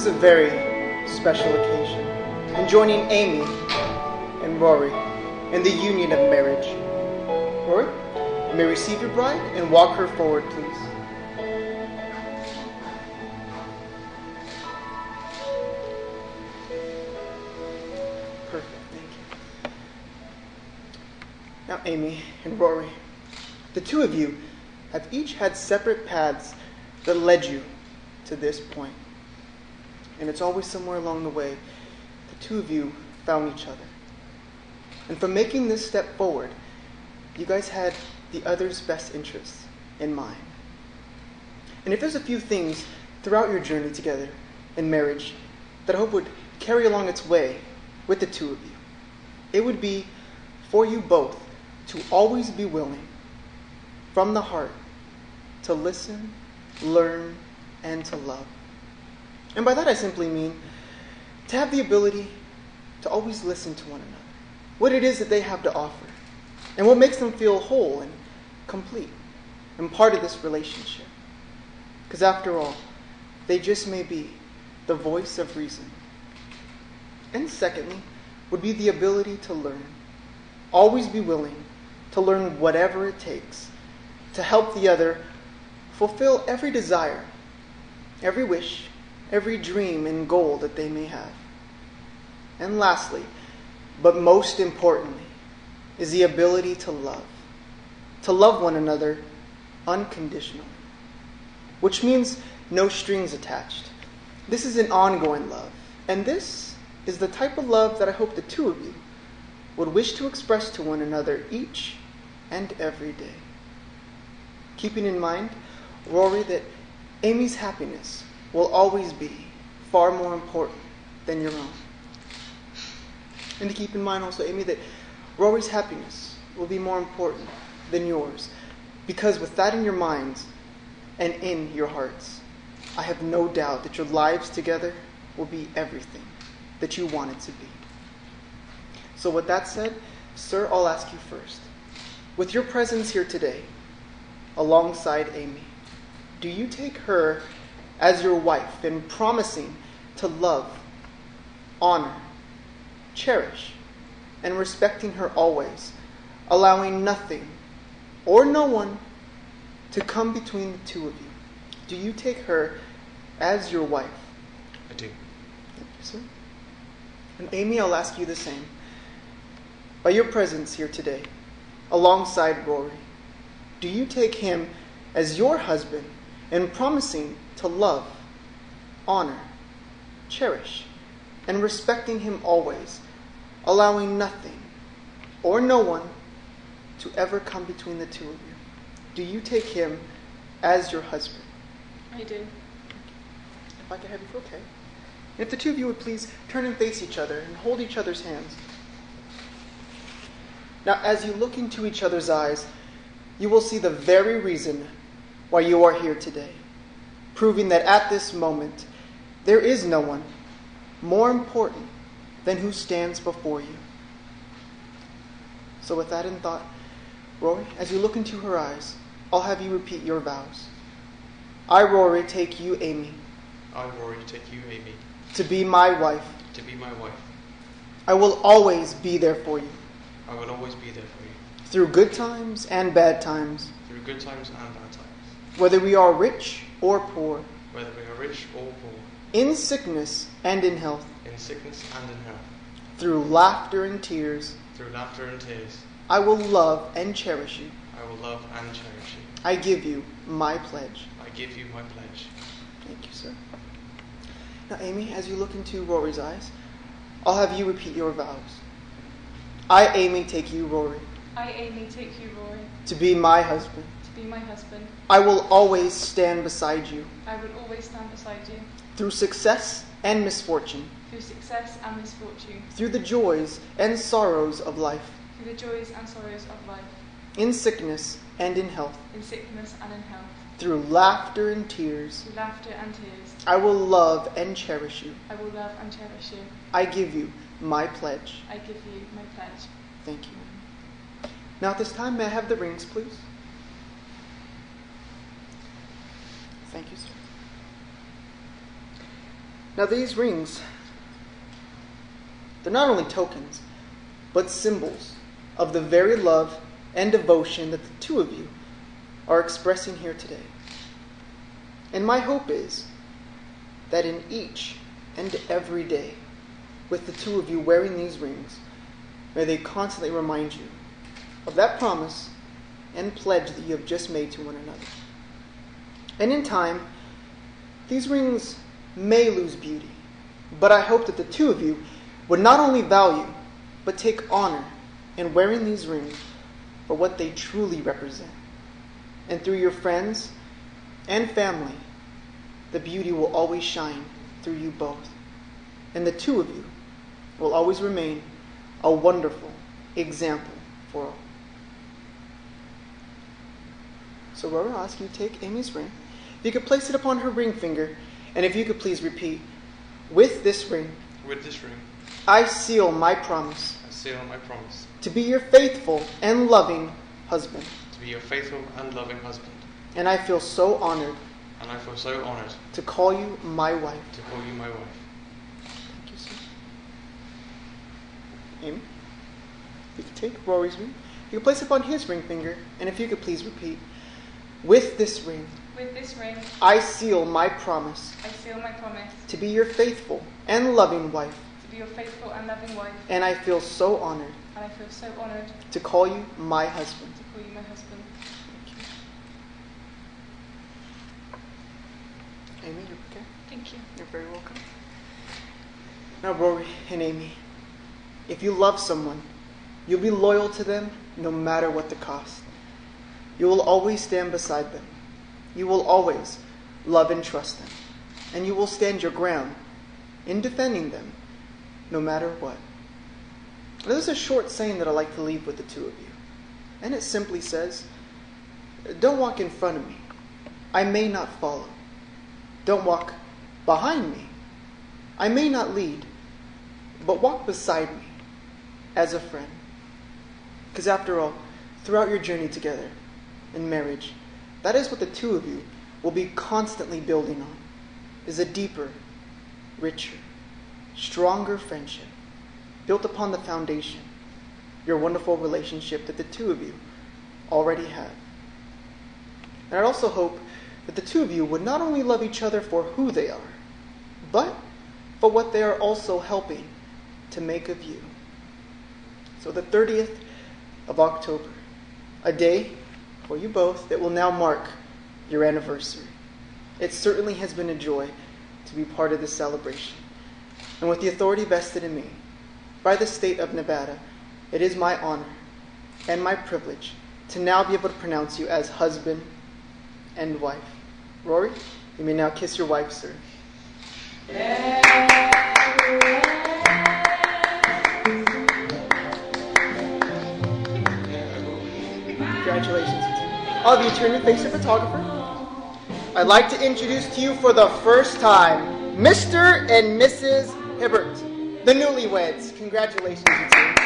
This is a very special occasion in joining Amy and Rory in the union of marriage. Rory, you may receive your bride and walk her forward, please. Perfect, thank you. Now, Amy and Rory, the two of you have each had separate paths that led you to this point. And it's always somewhere along the way the two of you found each other. And from making this step forward, you guys had the other's best interests in mind. And if there's a few things throughout your journey together in marriage that I hope would carry along its way with the two of you, it would be for you both to always be willing, from the heart, to listen, learn, and to love. And by that I simply mean to have the ability to always listen to one another, what it is that they have to offer, and what makes them feel whole and complete and part of this relationship. Because after all, they just may be the voice of reason. And secondly, would be the ability to learn. Always be willing to learn whatever it takes to help the other fulfill every desire, every wish, every dream and goal that they may have. And lastly, but most importantly, is the ability to love one another unconditionally, which means no strings attached. This is an ongoing love, and this is the type of love that I hope the two of you would wish to express to one another each and every day. Keeping in mind, Rory, that Amy's happiness will always be far more important than your own. And to keep in mind also, Amy, that Rory's happiness will be more important than yours. Because with that in your minds and in your hearts, I have no doubt that your lives together will be everything that you want it to be. So with that said, sir, I'll ask you first. With your presence here today, alongside Amy, do you take her as your wife and promising to love, honor, cherish, and respecting her always, allowing nothing or no one to come between the two of you? Do you take her as your wife? I do. Thank you, sir. And Amy, I'll ask you the same. By your presence here today, alongside Rory, do you take him as your husband and promising to love, honor, cherish, and respecting him always, allowing nothing or no one to ever come between the two of you? Do you take him as your husband? I do. If I could have you, okay. And if the two of you would please turn and face each other and hold each other's hands. Now, as you look into each other's eyes, you will see the very reason why you are here today, proving that at this moment, there is no one more important than who stands before you. So with that in thought, Rory, as you look into her eyes, I'll have you repeat your vows. I, Rory, take you, Amy. I, Rory, take you, Amy. To be my wife. To be my wife. I will always be there for you. I will always be there for you. Through good times and bad times. Through good times and bad times. Whether we are rich or poor. Whether we are rich or poor. In sickness and in health. In sickness and in health. Through laughter and tears. Through laughter and tears. I will love and cherish you. I will love and cherish you. I give you my pledge. I give you my pledge. Thank you, sir. Now, Amy, as you look into Rory's eyes, I'll have you repeat your vows. I, Amy, take you, Rory. I, Amy, take you, Rory. To be my husband. To be my husband. I will always stand beside you. I will always stand beside you. Through success and misfortune. Through success and misfortune. Through the joys and sorrows of life. Through the joys and sorrows of life. In sickness and in health. In sickness and in health. Through laughter and tears. Through laughter and tears. I will love and cherish you. I will love and cherish you. I give you my pledge. I give you my pledge. Thank you. Now at this time, may I have the rings, please? Thank you, sir. Now these rings, they're not only tokens, but symbols of the very love and devotion that the two of you are expressing here today. And my hope is that in each and every day, with the two of you wearing these rings, may they constantly remind you of that promise and pledge that you have just made to one another. And in time, these rings may lose beauty, but I hope that the two of you would not only value, but take honor in wearing these rings for what they truly represent. And through your friends and family, the beauty will always shine through you both. And the two of you will always remain a wonderful example for all. So Rory, I'll ask you to take Amy's ring. If you could place it upon her ring finger, and if you could please repeat, with this ring, I seal my promise to be your faithful and loving husband. And I feel so honored to call you my wife. Thank you, sir. Amy, you can take Rory's ring. You can place it upon his ring finger, and if you could please repeat, with this ring, I seal my promise to be your faithful and loving wife. And I feel so honored to call you my husband. Thank you. Amy, you're okay? Thank you. You're very welcome. Now, Rory and Amy, if you love someone, you'll be loyal to them no matter what the cost. You will always stand beside them. You will always love and trust them. And you will stand your ground in defending them no matter what. Now, there's a short saying that I like to leave with the two of you. And it simply says, don't walk in front of me. I may not follow. Don't walk behind me. I may not lead. But walk beside me as a friend. Because after all, throughout your journey together in marriage, that is what the two of you will be constantly building on, is a deeper, richer, stronger friendship built upon the foundation, your wonderful relationship that the two of you already have. And I'd also hope that the two of you would not only love each other for who they are, but for what they are also helping to make of you. So the 30th of October, a day for you both that will now mark your anniversary. It certainly has been a joy to be part of this celebration. And with the authority vested in me by the state of Nevada, it is my honor and my privilege to now be able to pronounce you as husband and wife. Rory, you may now kiss your wife, sir. Congratulations. All of you, turn and face the photographer. I'd like to introduce to you for the first time, Mr. and Mrs. Hibbert, the newlyweds. Congratulations, you two.